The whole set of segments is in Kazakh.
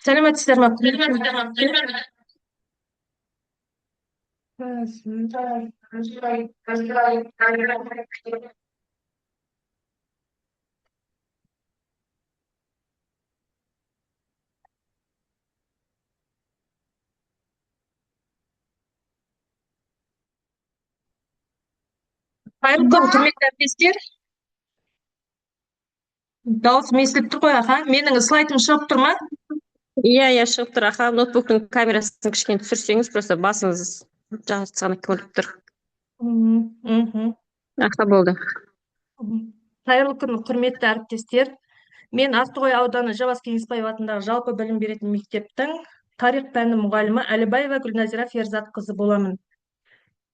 сәлеметсіздер ме? Қайырлы күн, құрметті әріптестер. Дауысым естіліп тұр ғой, аха. Менің слайдым шығып тұр ма? Иә, шығып тұр. Аха, ноутбуктың камерасын кішкене түсірсеңіз, просто басыңыз жақсы ғана көрініп тұр. Аха, болды. Қайырлы күн, құрметті әріптестер. Мен Ақтоғай ауданы Жабас Кеңесбаев атындағы жалпы білім беретін мектептің тарих пәні мұғалімі Әлібаева Гүлназира Ферзатқызы боламын.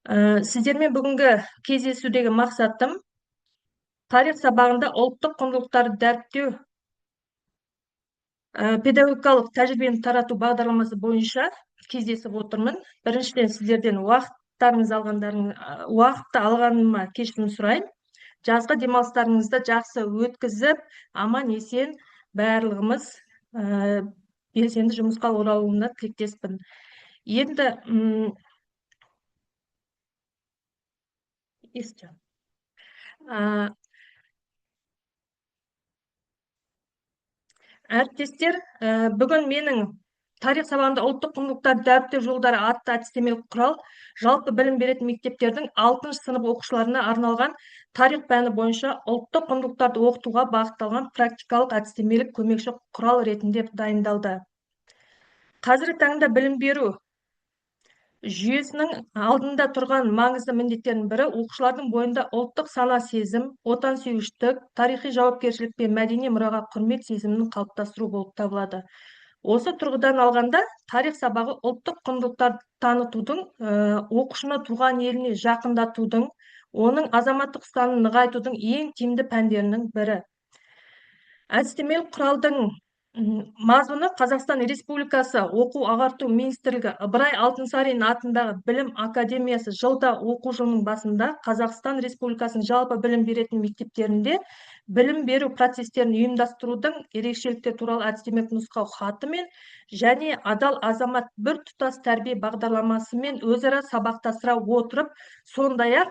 Сіздермен бүгінгі кездесудегі мақсатым тарих сабағында ұлттық құндылықтарды дәріптеу педагогикалық тәжірибені тарату бағдарламасы бойынша кездесіп отырмын. Біріншіден сіздерден уақытты алғаныма кешірім сұраймын. Жазғы демалыстарыңызды жақсы өткізіп, аман есен барлығымыз белсенді жұмысқа оралуына тілектеспін. Енді әріптестер, бүгін менің тарих сабағында ұлттық құндылықтарды дәріптеу жолдары атты әдістемелік құрал жалпы білім беретін мектептердің 6-шы сынып оқушыларына арналған тарих пәні бойынша ұлттық құндылықтарды оқытуға бағытталған практикалық әдістемелік көмекші құрал ретінде дайындалды. Қазіргі таңда білім беру жүйесінің алдында тұрған маңызды міндеттердің бірі оқушылардың бойында ұлттық сана сезім, отансүйгіштік, тарихи жауапкершілік пен мәдени мұраға құрмет сезімін қалыптастыру болып табылады. Осы тұрғыдан алғанда, тарих сабағы ұлттық құндылықтарды танытудың, оқушыны туған еліне жақындатудың, оның азаматтық ұстанымын нығайтудың ең тиімді пәндерінің бірі. Әдістемелік құралдың мазмұны Қазақстан Республикасы оқу ағарту министрлігі Ыбырай Алтынсарин атындағы білім академиясы жылда оқу жылының басында Қазақстан Республикасының жалпы білім беретін мектептерінде білім беру процестерін ұйымдастырудың ерекшеліктері туралы әдістемелік нұсқау хатымен және адал азамат бір тұтас тәрбие бағдарламасымен өзара сабақтастыра отырып, сондай-ақ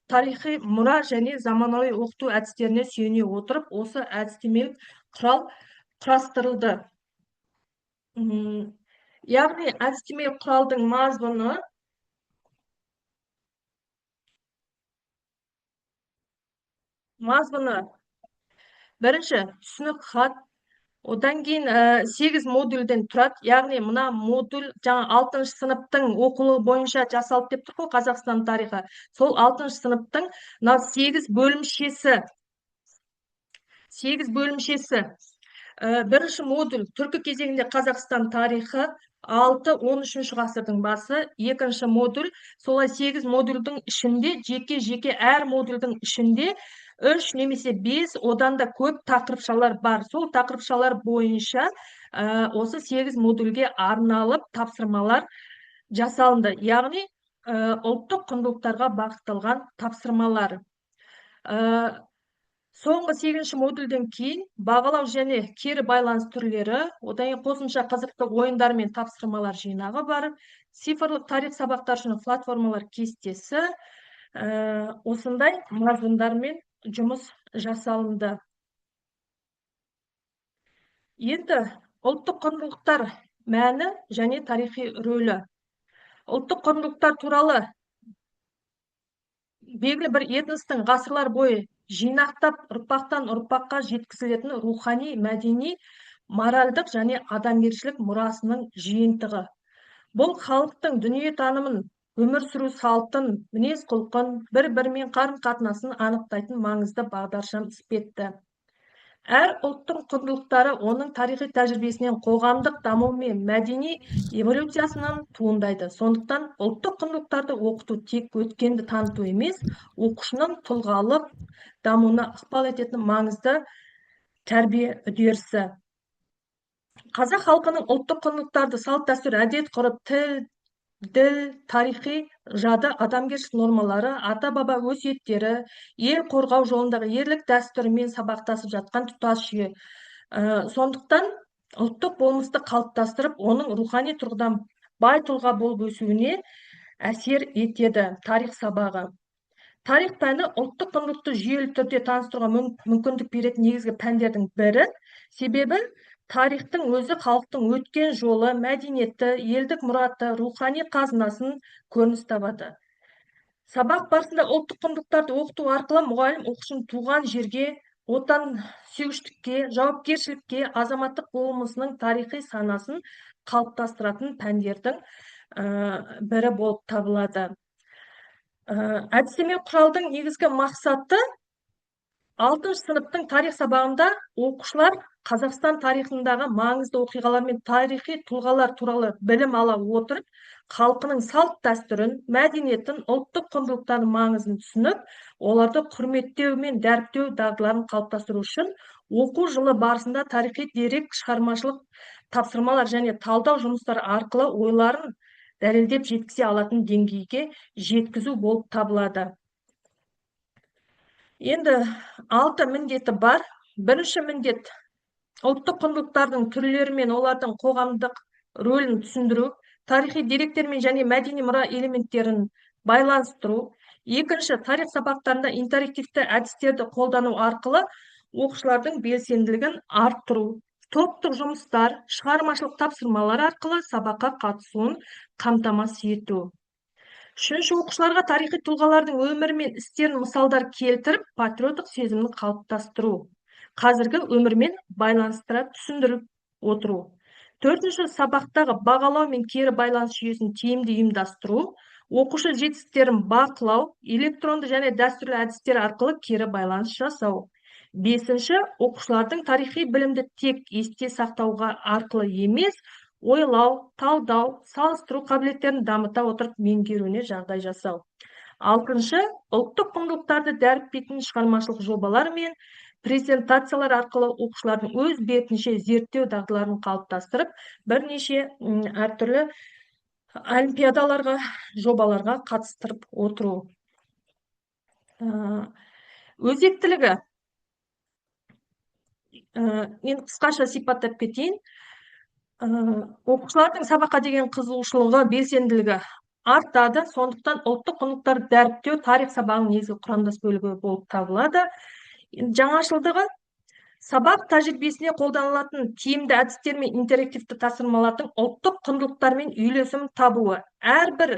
тарихи мұра және заманауи оқыту әдістеріне сүйене отырып, осы әдістемелік құрал құрастырылды. Яғни әдістемелік құралдың мазмұны бірінші түсінік хат, одан кейін 8 модульден тұрады. Яғни мына модуль жаңа 6-шы сыныптың оқулығы бойынша жасалды деп тұр ғой Қазақстан тарихы. Сол 6-шы сыныптың 8 бөлімшесі. Бірінші модуль түркі кезеңінде Қазақстан тарихы 6-13 ғасырдың басы. Екінші модуль солай 8 модульдің ішінде, жеке әр модульдің ішінде 3 немесе 5, одан да көп тақырыпшалар бар. Сол тақырыпшалар бойынша осы 8 модульге арналып тапсырмалар жасалынды. Яғни ұлттық құндылықтарға бағытталған тапсырмалар. Соңғы 8-ші модульден кейін бағалау және кері байланыс түрлері, одан кейін қосымша қызықты ойындар мен тапсырмалар жинағы бар. Цифрлық тарих сабақтар үшін платформалар кестесі, осындай мазмұндармен жұмыс жасалынды. Енді ұлттық құндылықтар мәні және тарихи рөлі. Ұлттық құндылықтар туралы белгілі бір этностың ғасырлар бойы жинақтап ұрпақтан ұрпаққа жеткізілетін рухани, мәдени, моральдық және адамгершілік мұрасының жиынтығы. Бұл халықтың дүниетанымын, өмір сүру салтын, мінез құлқын, бір-бірімен қарым-қатынасын анықтайтын маңызды бағдаршам іспетті. Әр ұлттың құндылықтары оның тарихи тәжірибесінен, қоғамдық даму мен мәдени эволюциясынан туындайды. Сондықтан ұлттық құндылықтарды оқыту тек өткенді таныту емес, оқушының тұлғалық дамуына ықпал ететін маңызды тәрбие үдерісі. Қазақ халқының ұлттық құндылықтарды салт дәстүр, әдет ғұрып, тіл, діл, тарихи жады, адамгершілік нормалары, ата-баба өсиеттері, ел қорғау жолындағы ерлік дәстүрімен сабақтасып жатқан тұтас жүйе. Сондықтан ұлттық болмысты қалыптастырып, оның рухани тұрғыдан бай тұлға болып өсуіне әсер етеді тарих сабағы. Тарих пәні ұлттық құндылықты жүйелі түрде таныстыруға мүмкіндік беретін негізгі пәндердің бірі. Себебі тарихтың өзі халықтың өткен жолы, мәдениеті, елдік мұраты, рухани қазынасын көрініс табады. Сабақ барысында ұлттық құндылықтарды оқыту арқылы мұғалім оқушының туған жерге, отан сүйгіштікке, жауапкершілікке, азаматтық болмысының тарихи санасын қалыптастыратын пәндердің бірі болып табылады. Әдістеме құралдың негізгі мақсаты 6 сыныптың тарих сабағында оқушылар Қазақстан тарихындағы маңызды оқиғалар мен тарихи тұлғалар туралы білім ала отырып, халқының салт дәстүрін, мәдениетін, ұлттық құндылықтардың маңызын түсініп, оларды құрметтеу мен дәріптеу дағдыларын қалыптастыру үшін оқу жылы барысында тарихи дерек, шығармашылық тапсырмалар және талдау жұмыстары арқылы ойларын дәлелдеп жеткізе алатын деңгейге жеткізу болып табылады. Енді 6 міндеті бар. Бірінші міндет ұлттық құндылықтардың түрлері мен олардың қоғамдық рөлін түсіндіру, тарихи деректермен және мәдени мұра элементтерін байланыстыру. Екінші, тарих сабақтарында интерактивті әдістерді қолдану арқылы оқушылардың белсенділігін арттыру. Топтық жұмыстар, шығармашылық тапсырмалар арқылы сабаққа қатысуын қамтамасыз ету. Үшінші, оқушыларға тарихи тұлғалардың өмірі мен істерін мысалдар келтіріп, патриоттық сезімін қалыптастыру. Қазіргі өмірмен байланыстыра түсіндіріп отыру. Төртінші, сабақтағы бағалау мен кері байланыс жүйесін тиімді ұйымдастыру. Оқушы жетістіктерін бақылау, электронды және дәстүрлі әдістер арқылы кері байланыс жасау. Бесінші, оқушылардың тарихи білімді тек есте сақтауға арқылы емес, ойлау, талдау, салыстыру қабілеттерін дамыта отырып меңгеруіне жағдай жасау. Алтыншы, ұлттық құндылықтарды дәріптейтін шығармашылық жобалар мен презентациялар арқылы оқушылардың өз бетінше зерттеу дағдыларын қалыптастырып, бірнеше әртүрлі олимпиадаларға, жобаларға қатыстырып отыру. Өзектілігі. Мен қысқаша сипаттап кетейін. Оқушылардың сабаққа деген қызығушылығы, белсенділігі артады. Сондықтан ұлттық құндылықтарды дәріптеу тарих сабағының негізгі құрамдас бөлігі болып табылады. Жаңашылдығы сабақ тәжірибесіне қолданылатын тиімді әдістер мен интерактивті тапсырмалардың ұлттық құндылықтармен үйлесім табуы. Әрбір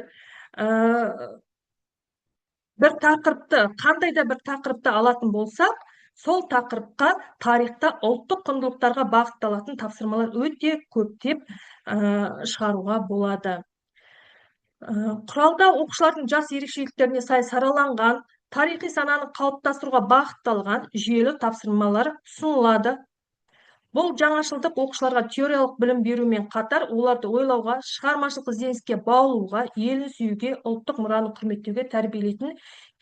бір тақырыпты, қандай да бір тақырыпты алатын болсақ, сол тақырыпқа тарихта ұлттық құндылықтарға бағытталатын тапсырмалар өте көптеп шығаруға болады. Құралда оқушылардың жас ерекшеліктеріне сай сараланған, тарихи сананы қалыптастыруға бағытталған жүйелі тапсырмалар ұсынылады. Бұл жаңашылдық оқушыларға теориялық білім берумен қатар, оларды ойлауға, шығармашылық ізденіске баулуға, елін сүюге, ұлттық мұраны құрметтеуге тәрбиелейтін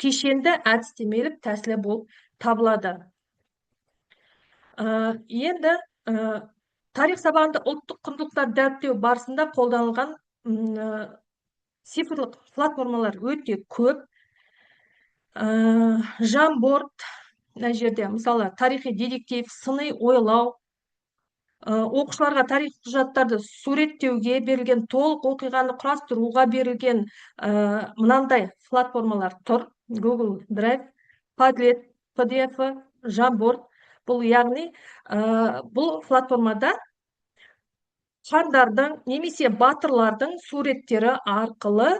кешенді әдістемелік тәсілі болып табылады. Енді тарих сабағында ұлттық құндылықтар дәріптеу барысында қолданылған цифрлық платформалар өте көп. Jamboard, мына жерде мысалы тарихи детектив, сыни ойлау, оқушыларға тарих құжаттарды суреттеуге берілген, толық оқиғаны құрастыруға берілген мынандай платформалар тұр. Google Drive, Padlet, PDF, Jamboard. Бұл яғни бұл платформада хандардың немесе батырлардың суреттері арқылы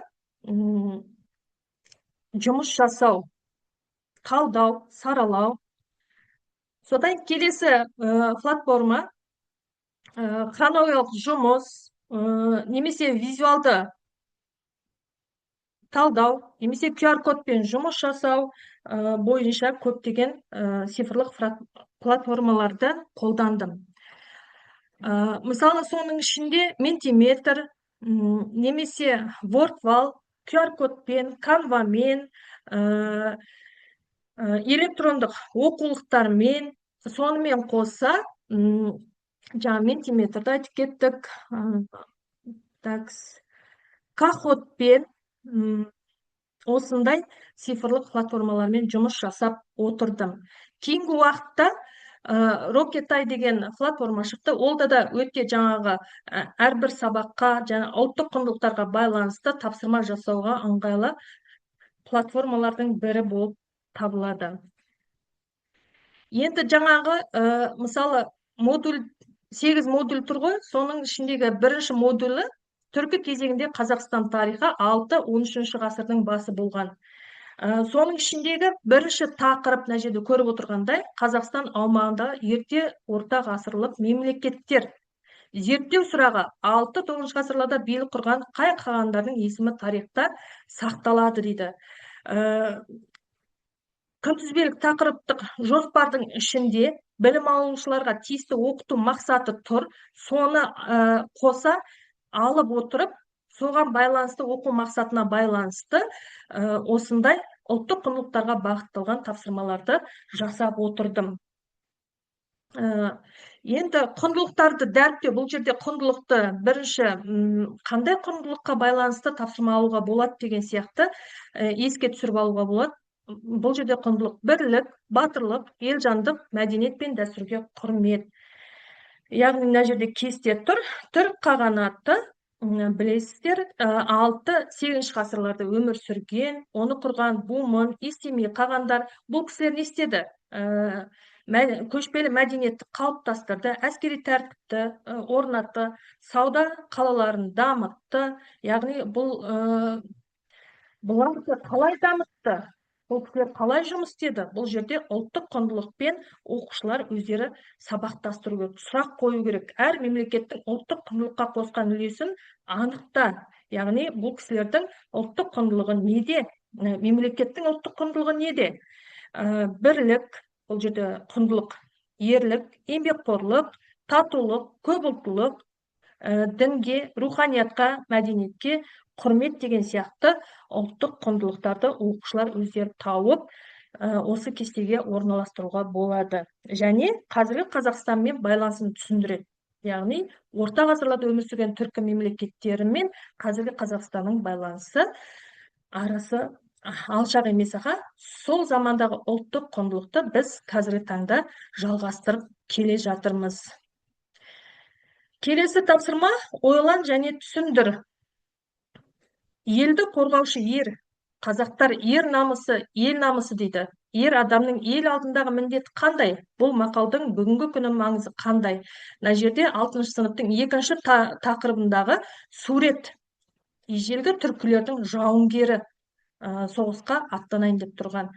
жұмыс жасау, талдау, саралау. Содан келесі платформа хронологиялық жұмыс, немесе визуалды талдау, немесе QR-кодпен жұмыс жасау бойынша көптеген цифрлық платформаларды қолдандым. Мысалы, соның ішінде Mentimeter, немесе WordWall, QR-кодпен, Canva-мен, электрондық оқулықтармен, сонымен қоса, жаңа Mentimeterді айтып кеттік, Kahoot-пен осындай цифрлық платформалармен жұмыс жасап отырдым. Кейінгі уақытта Rocket.ai деген платформа шықты. Олда да өте жаңағы әрбір сабаққа жаңа ұлттық құндылықтарға байланысты тапсырма жасауға ыңғайлы платформалардың бірі болып табылады. Енді жаңағы мысалы модуль 8 модуль тұр ғой, соның ішіндегі бірінші модулі түркі кезеңінде Қазақстан тарихы 6-13 ғасырдың басы болған. Соның ішіндегі бірінші тақырып мына жерде көріп отырғандай Қазақстан аумағындағы ерте орта ғасырлық мемлекеттер. Зерттеу сұрағы 6-9 ғасырларда билік құрған қай хандардың есімі тарихта сақталады дейді. Күнтізбелік тақырыптық жоспардың ішінде білім алушыларға тиісті оқыту мақсаты тұр. Соны қоса алып отырып, соған байланысты оқу мақсатына байланысты осындай ұлттық құндылықтарға бағытталған тапсырмаларды жасап отырдым. Енді құндылықтарды дәріптеу, бұл жерде құндылықты бірінші қандай құндылыққа байланысты тапсырма алуға болады деген сияқты еске түсіріп алуға болады. Бұл жерде құндылық бірлік, батырлық, елжандық, мәдениет пен дәстүрге құрмет. Яғни мына жерде кесте тұр. Түрік қағанаты, білесіздер, 6-8 ғасырларда өмір сүрген, оны құрған Бумын, Истемей қағандар. Бұл кісілер не істеді? Көшпелі мәдениетті қалыптастырды, әскери тәртіпті орнатты, сауда қалаларын дамытты. Яғни бұларды қалай дамытты? Бұл кісілер қалай жұмыс істеді? Бұл жерде ұлттық құндылықпен оқушылар өздері сабақтастыру керек, сұрақ қою керек. Әр мемлекеттің ұлттық құндылыққа қосқан үлесін анықта. Яғни бұл кісілердің ұлттық құндылығы неде? Мемлекеттің ұлттық құндылығы неде? Бірлік, бұл жерде құндылық, ерлік, еңбекқорлық, татулық, көпұлттылық, дінге, руханиятқа, мәдениетке құрмет деген сияқты ұлттық құндылықтарды оқушылар өздері тауып, осы кестеге орналастыруға болады. Және қазіргі Қазақстанмен байланысын түсіндіреді. Яғни, орта ғасырларда өмір сүрген түркі мемлекеттері мен қазіргі Қазақстанның байланысы арасы алшақ емес, сол замандағы ұлттық құндылықты біз қазіргі таңда жалғастырып келе жатырмыз. Келесі тапсырма ойлан және түсіндір. Елді қорғаушы ер. Қазақтар ер намысы, ел намысы дейді. Ер адамның ел алдындағы міндеті қандай? Бұл мақалдың бүгінгі күні маңызы қандай? Мына жерде 6 сыныптың 2 тақырыбындағы сурет. Ежелгі түркілердің жауынгері соғысқа аттанайын деп тұрған.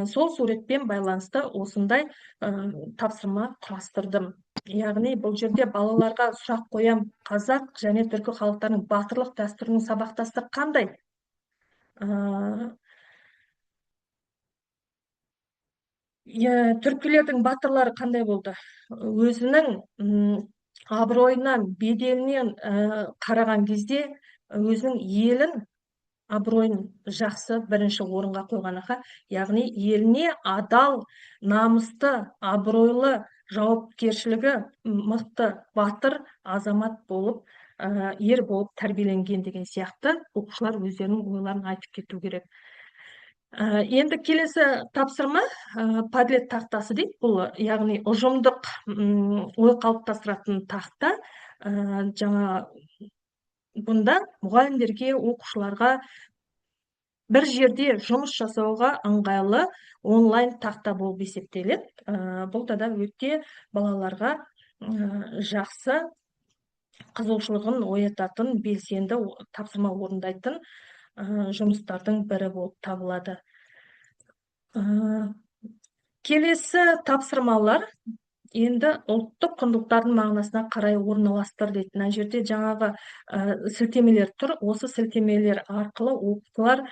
Сол суретпен байланысты осындай тапсырма құрастырдым. Яғни бұл жерде балаларға сұрақ қоям, қазақ және түркі халықтарының батырлық дәстүрінің сабақтастығы қандай? Түркілердің батырлары қандай болды? Өзінің абыройынан, беделінен қараған кезде өзінің елін абыройын жақсы бірінші орынға қойған. Яғни еліне адал, намысты, абыройлы, жауапкершілігі мықты, батыр азамат болып, ер болып тәрбиеленген деген сияқты оқушылар өздерінің ойларын айтып кету керек. Енді келесі тапсырма Падлет тақтасы дейді. Бұл яғни ұжымдық ой қалыптастыратын тақта. Жаңа бұнда мұғалімдерге, оқушыларға бір жерде жұмыс жасауға ыңғайлы онлайн тақта болып есептеледі. Бұл да өте балаларға жақсы қызығушылығын оятатын, белсенді тапсырма орындайтын жұмыстардың бірі болып табылады. Келесі тапсырмалар енді ұлттық құндылықтардың мағынасына қарай орналастыр дейді. Мына жерде жаңағы сілтемелер тұр. Осы сілтемелер арқылы оқушылар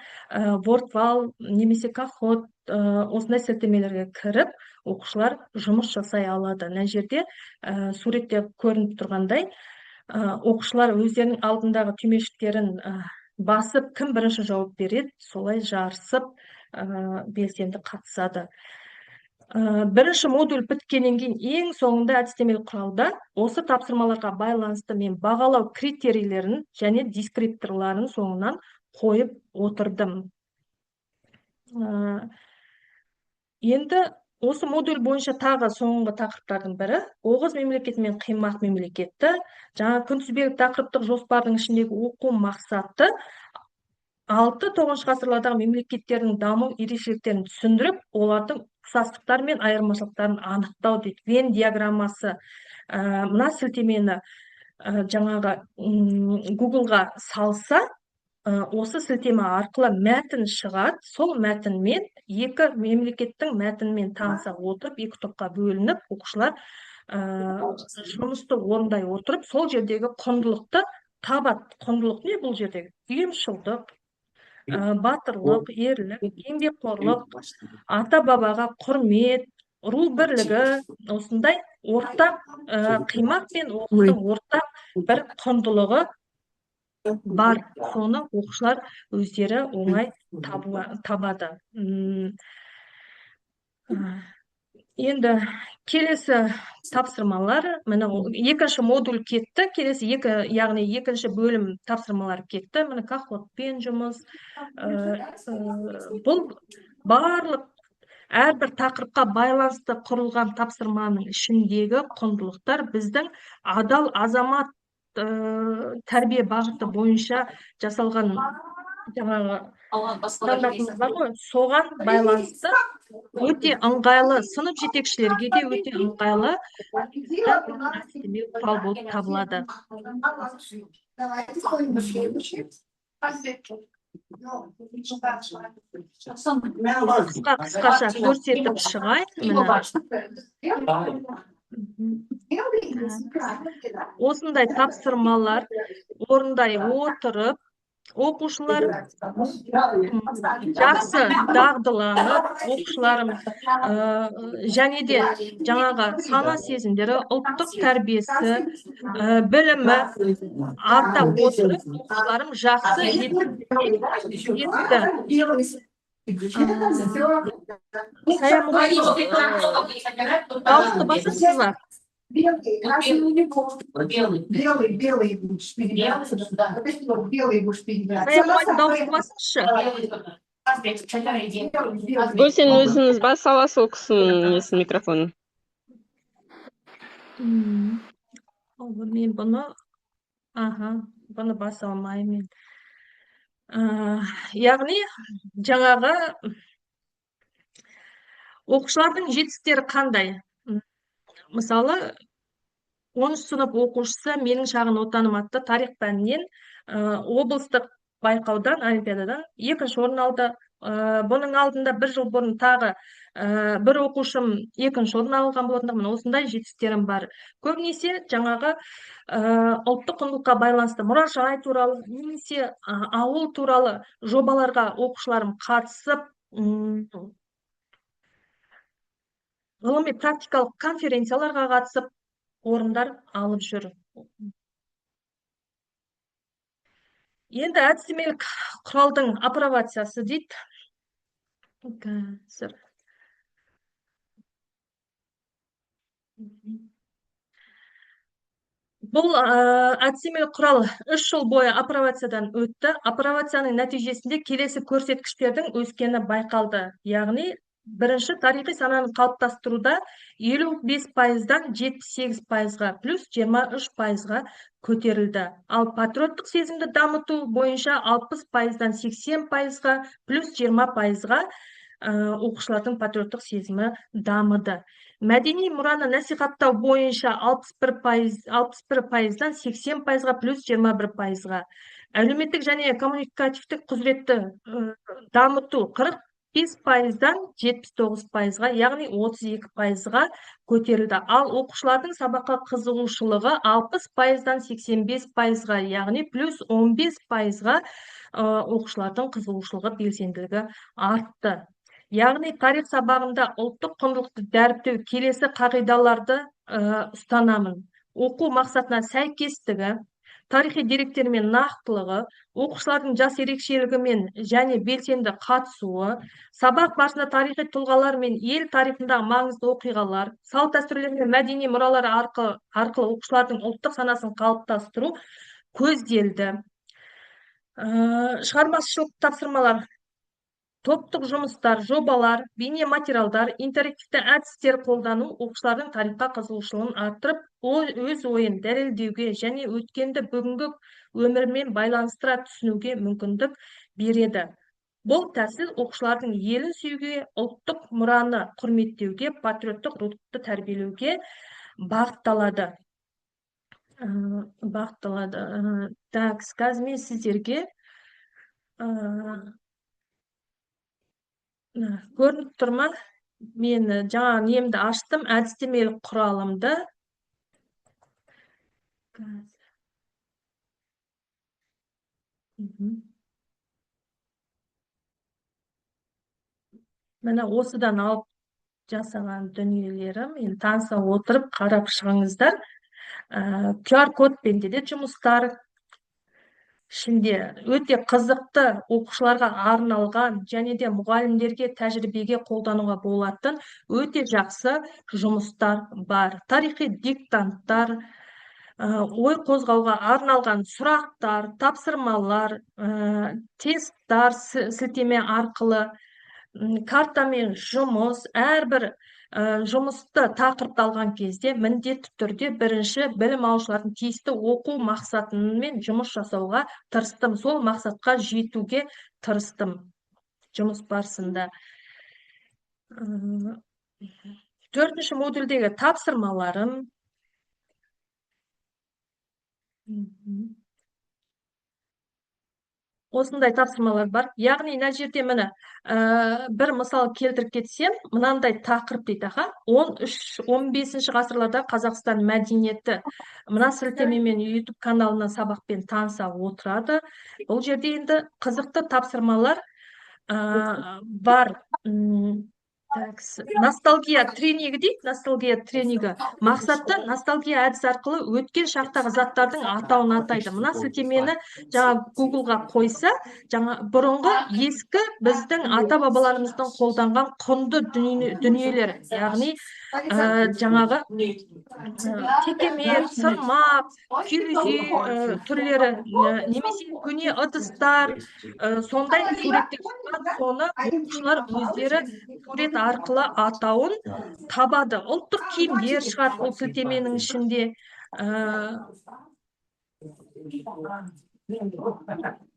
вортвал немесе кахот осындай сілтемелерге кіріп, оқушылар жұмыс жасай алады. Мына жерде суретте көрініп тұрғандай, оқушылар өздерінің алдындағы түймешіктерін басып, кім бірінші жауап береді, солай жарысып белсенді қатысады. Бірінші модуль біткеннен кейін ең соңында әдістемелік құралда осы тапсырмаларға байланысты мен бағалау критерийлерін және дескрипторларын соңынан қойып отырдым. Енді Осы модуль бойынша тағы соңғы тақырыптардың бірі Оғыз мемлекеті мен Қимақ мемлекеті. Жаңа күнтізбелік тақырыптық жоспардың ішіндегі оқу мақсаты 6-9 ғасырлардағы мемлекеттердің даму ерекшеліктерін түсіндіріп, олардың ұқсастықтары мен айырмашылықтарын анықтау дейді. Вен диаграммасы. Мына сілтемені жаңағы Google-ға салса, осы сілтеме арқылы мәтін шығады. Сол мәтінмен екі мемлекеттің мәтінмен таныса отырып, екі топқа бөлініп, оқушылар жұмысты орындай отырып, сол жердегі құндылықты табады. Құндылық не бұл жердегі? Ұйымшылдық, батырлық, ерлік, еңбекқорлық, ата-бабаға құрмет, ру бірлігі, осындай ортақ, Қимақ пен Оғыздың ортақ бір құндылығы бар. Соны оқушылар өздері оңай табады. Енді келесі тапсырмалар, міне екінші модуль кетті, келесі яғни екінші бөлім тапсырмалар кетті. Міне каходпен жұмыс. Бұл барлық әрбір тақырыпқа байланысты құрылған тапсырманың ішіндегі құндылықтар біздің адал азамат тәрбие бағыты бойынша жасалған жаңағы стандартымыз бар ғой, соған байланысты өте ыңғайлы, сынып жетекшілерге де өте ыңғайлы әдістеме құрал болып табылады. Қысқаша көрсетіп шығайын. Осындай тапсырмалар орындай отырып, оқушылар жақсы дағдыланып, оқушыларымыз және де жаңағы сана сезімдері, ұлттық тәрбиесі, білімі арта отырып, оқушыларым жақсы жетті. Дауысты басасыз ба? Белый шпиль. Дауысты басыңызшы. Гүл, сен өзіңіз бас аласыз ол кісінің микрофонын. Мен бұны баса алмаймын. Яғни жаңағы оқушылардың жетістіктері қандай? Мысалы, 10 сынып оқушысы менің шағын отаным атты тарих пәнінен облыстық байқаудан, олимпиададан 2-ші орын алды. Бұның алдында 1 жыл бұрын тағы бір оқушым 2-ші орын алған болатын. Осындай жетістіктерім бар. Көбінесе жаңағы ұлттық құндылыққа байланысты мұражай туралы, немесе ауыл туралы жобаларға оқушыларым қатысып, ғылыми практикалық конференцияларға қатысып, орындар алып жүр. Енді әдістемелік құралдың апробациясы дейді. Бұл әдістемелік құрал 3 жыл бойы апробациядан өтті. Апробацияның нәтижесінде келесі көрсеткіштердің өскені байқалды. Яғни, бірінші тарихи сананы қалыптастыруда 55%-дан 78%-ға плюс 23%-ға көтерілді. Ал патриоттық сезімді дамыту бойынша 60%-дан 80%-ға плюс 20%-ға оқушылардың патриоттық сезімі дамыды. Мәдени мұраны насихаттау бойынша 61%-дан 80%-ға плюс 21%-ға. Әлеуметтік және коммуникативтік құзыретті дамыту 45%-дан 79%-ға, яғни 32%-ға көтерілді. Ал оқушылардың сабаққа қызығушылығы 60%-дан 85%-ға, яғни плюс 15%-ға оқушылардың қызығушылығы белсенділігі артты. Яғни тарих сабағында ұлттық құндылықты дәріптеу келесі қағидаларды ұстанамын. Оқу мақсатына сәйкестігі, тарихи деректермен нақтылығы, оқушылардың жас ерекшелігімен және белсенді қатысуы, сабақ барысында тарихи тұлғалар мен ел тарихындағы маңызды оқиғалар, салт дәстүрлер мен мәдени мұралар арқылы оқушылардың ұлттық санасын қалыптастыру көзделді. Шығармашылық тапсырмалар топтық жұмыстар, жобалар, бейне материалдар, интерактивті әдістер қолдану оқушылардың тарихқа қызығушылығын арттырып, өз ойын дәлелдеуге және өткенді бүгінгі өмірмен байланыстыра түсінуге мүмкіндік береді. Бұл тәсіл оқушылардың елін сүюге, ұлттық мұраны құрметтеуге, патриоттық рухты тәрбиелеуге бағытталады. Так, қазір мен сіздерге көрініп тұр ма? Мен жаңа немді аштым, әдістемелік құралымды. Міне осыдан алып жасаған дүниелерім, енді таныса отырып қарап шығыңыздар. QR кодпен де жұмыстар ішінде өте қызықты оқушыларға арналған және де мұғалімдерге тәжірибеге қолдануға болатын өте жақсы жұмыстар бар. Тарихи диктанттар, ой қозғауға арналған сұрақтар, тапсырмалар, тесттар сілтеме арқылы, картамен жұмыс, әрбір жұмысты тақырыпты алған кезде міндетті түрде бірінші білім алушылардың тиісті оқу мақсатымен жұмыс жасауға тырыстым. Сол мақсатқа жетуге тырыстым жұмыс барысында. 4-ші модульдегі тапсырмаларым. Осындай тапсырмалар бар. Яғни мына жерде міне бір мысал келтіріп кетсем, мынандай тақырып дейді, 13-15 ғасырларда Қазақстан мәдениеті мына сілтемемен YouTube каналына сабақпен таныса отырады. Бұл жерде енді қызықты тапсырмалар бар. Ностальгия тренингі дейді, ностальгия тренингі. Мақсатты ностальгия әдісі арқылы өткен шақтағы заттардың атауын атайды. Мына сілтемені жаңа Google-ға қойса, жаңа бұрынғы ескі біздің ата-бабаларымыздың қолданған құнды дүниелер, яғни жаңағы текемет, сырмақ, күйе түрлері, немесе көне ыдыстар, сондай суреттер бар. Соны оқушылар өздері сурет арқылы атауын табады. Ұлттық киімдер шығады бұл сілтеменің ішінде.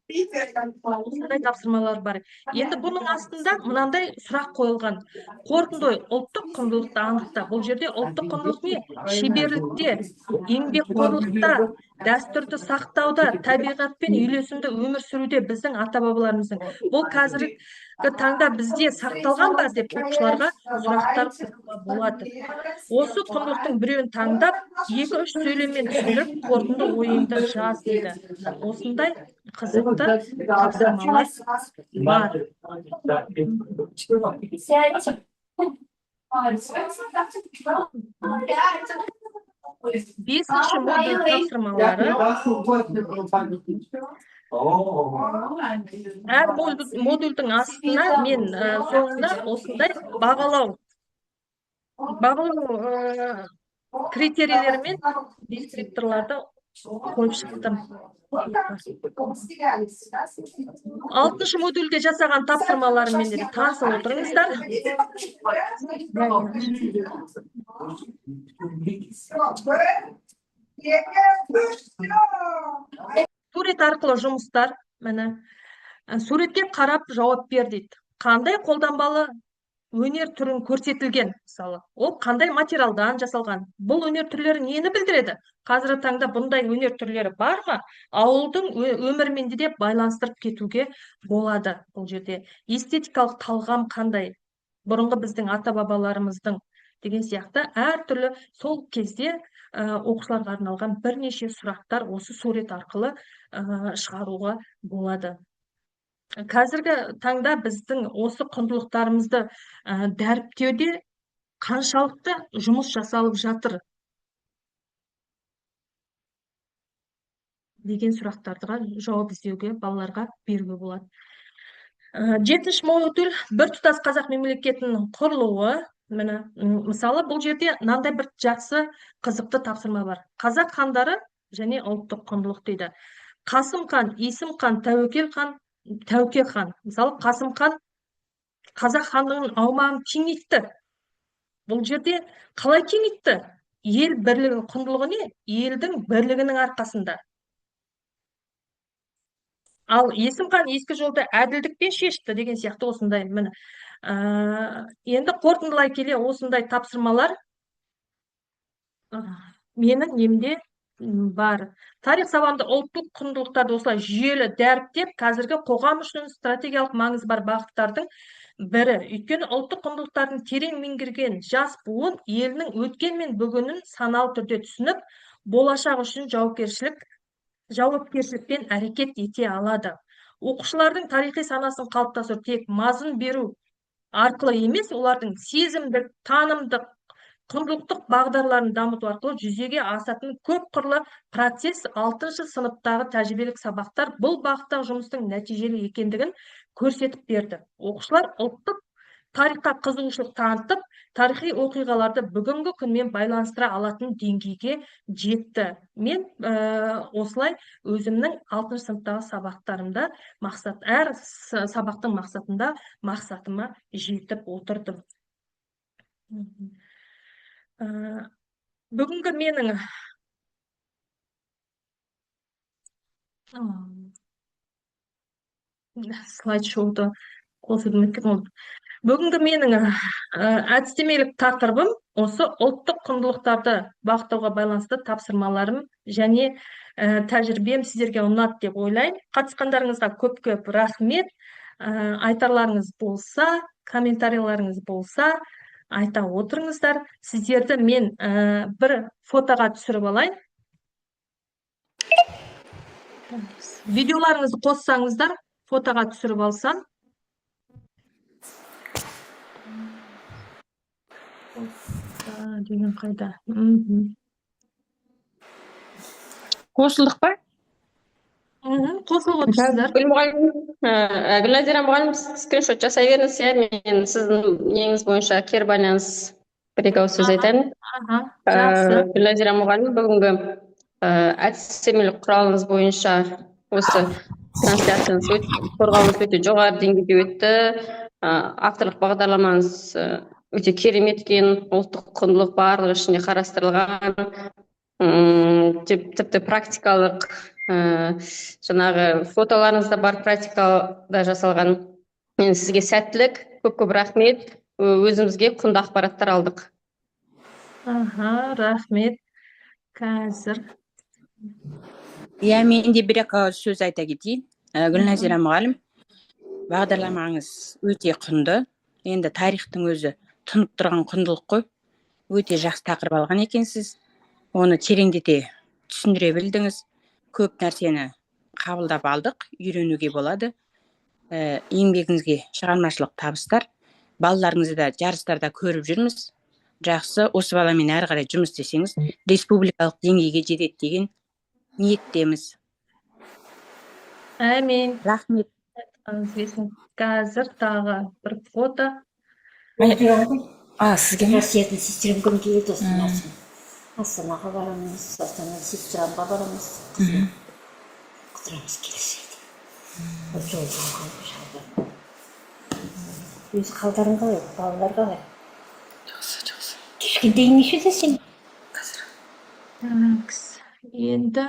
Осындай тапсырмалар бар. Енді бұның астында мынандай сұрақ қойылған. Қорытынды ой, ұлттық құндылықты анықта. Бұл жерде ұлттық құндылық не? Шеберлікте, еңбекқорлықта, дәстүрді сақтауда, табиғатпен үйлесімді өмір сүруде біздің ата-бабаларымыздың. Бұл қазіргі таңда бізде сақталған ба деп оқушыларға сұрақтар қоюға болады. Осы құндылықтың біреуін таңдап, 2-3 сөйлеммен түсіндіріп, қорытынды ойыңды жаз дейді. Осындай қызықты тапсырмалар бар. 5-ші модуль тапсырмалары. Әр модульдің астына мен соңында осындай бағалау критерийлері мен дескрипторларды қойып шықтым. 6-шы модульде жасаған тапсырмаларымен де таныса отырыңыздар. Сурет арқылы жұмыстар, суретке қарап жауап бер дейді. Қандай қолданбалы өнер түрін көрсетілген, мысалы, ол қандай материалдан жасалған? Бұл өнер түрлері нені білдіреді? Қазіргі таңда бұндай өнер түрлері бар ма? Ауылдың өмірімен де байланыстырып кетуге болады бұл жерде. Эстетикалық талғам қандай? Бұрынғы біздің ата-бабаларымыздың деген сияқты әртүрлі сол кезде оқушыларға арналған бірнеше сұрақтар осы сурет арқылы шығаруға болады. Қазіргі таңда біздің осы құндылықтарымызды дәріптеуде қаншалықты жұмыс жасалып жатыр деген сұрақтарға жауап іздеуге балаларға беруге болады. 7-ші модуль біртұтас қазақ мемлекетінің құрылуы. Мысалы, бұл жерде мынандай бір жақсы қызықты тапсырма бар. Қазақ хандары және ұлттық құндылық дейді. Қасым хан, Есім хан, Тәуке хан. Мысалы, Қасым хан қазақ хандығының аумағын кеңейтті. Бұл жерде қалай кеңейтті? Ел бірлігінің құндылығы не? Елдің бірлігінің арқасында. Ал Есім хан ескі жолды әділдікпен шешті деген сияқты осындай міне. Енді қорытындылай келе осындай тапсырмалар менің немде бар. Тарих сабағында ұлттық құндылықтарды осылай жүйелі дәріптеп, қазіргі қоғам үшін стратегиялық маңызы бар бағыттардың бірі. Өйткені ұлттық құндылықтардың терең меңгерген жас буын елінің өткен мен бүгінін саналы түрде түсініп, болашақ үшін жауапкершілікпен әрекет ете алады. Оқушылардың тарихи санасын қалыптастыру тек мазмұн беру арқылы емес, олардың сезімдік, танымдық, құндылықтық бағдарларын дамыту арқылы жүзеге асатын көп қырлы процесс 6 сыныптағы тәжірибелік сабақтар бұл бағыттағы жұмыстың нәтижелі екендігін көрсетіп берді. Оқушылар ұлттық тарихқа қызығушылық танытып, тарихи оқиғаларды бүгінгі күнмен байланыстыра алатын деңгейге жетті. Мен осылай өзімнің 6 сыныптағы сабақтарымда әр сабақтың мақсатыма жетіп отырдым. Бүгінгі менің слайд-шоуды қосудым екен ол. Бүгінгі менің әдістемелік тақырыбым осы ұлттық құндылықтарды бағыттауға байланысты тапсырмаларым және тәжірибем сіздерге ұнады деп ойлаймын. Қатысқандарыңызға көп рахмет. Айтарларыңыз болса, комментарийларыңыз болса, айта отырыңыздар. Сіздерді мен бір фотоға түсіріп алайын. Видеоларыңызды қоссаңыздар, фотоға түсіріп алсам. Деген қайда? Қосылдық па? Қосылып отырсыздар. Гүлназира мұғалім, скриншот жасай беріңіз, мен сіздің неңіз бойынша кері байланыс бір-екі ауыз сөз айтайын. Жақсы. Гүлназира мұғалім, бүгінгі әдістемелік құралыңыз бойынша осы трансляцияңыз қорғауыңыз өте жоғары деңгейде өтті. Авторлық бағдарламаңыз өте керемет екен, ұлттық құндылық барлығы ішінде қарастырылған, тіпті практикалық жаңағы фотоларыңызда бар, практикада жасалған. Мен сізге сәттілік, көп рахмет. Өзімізге құнды ақпараттар алдық. Рахмет. Қазір. Мен де бір-екі ауыз сөз айта кетейін. Гүлназира мұғалім, бағдарламаңыз өте құнды. Енді тарихтың өзі тұнып тұрған құндылық қой. Өте жақсы тақырып алған екенсіз. Оны тереңдете түсіндіре білдіңіз. Көп нәрсені қабылдап алдық, үйренуге болады. Еңбегіңізге шығармашылық табыстар. Балаларыңызды да жарыстарда көріп жүрміз. Жақсы, осы баламен әрі қарай жұмыс істесеңіз, республикалық деңгейге жетеді деген ниеттеміз. Әмин. Рахмет. Қазір тағы бір фото. Сізге қасиетін сестрем күн келеді осыны. Астанаға барамыз, Астана сестрамға барамыз. Құтырамыз келесейді. Жолдан қалып шалды. Өз қалдарың қалай, балалар қалай? Жақсы. Кешкендей нешеде сен? Енді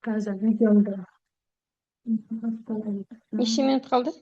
қазір видеомды Неше минут қалды?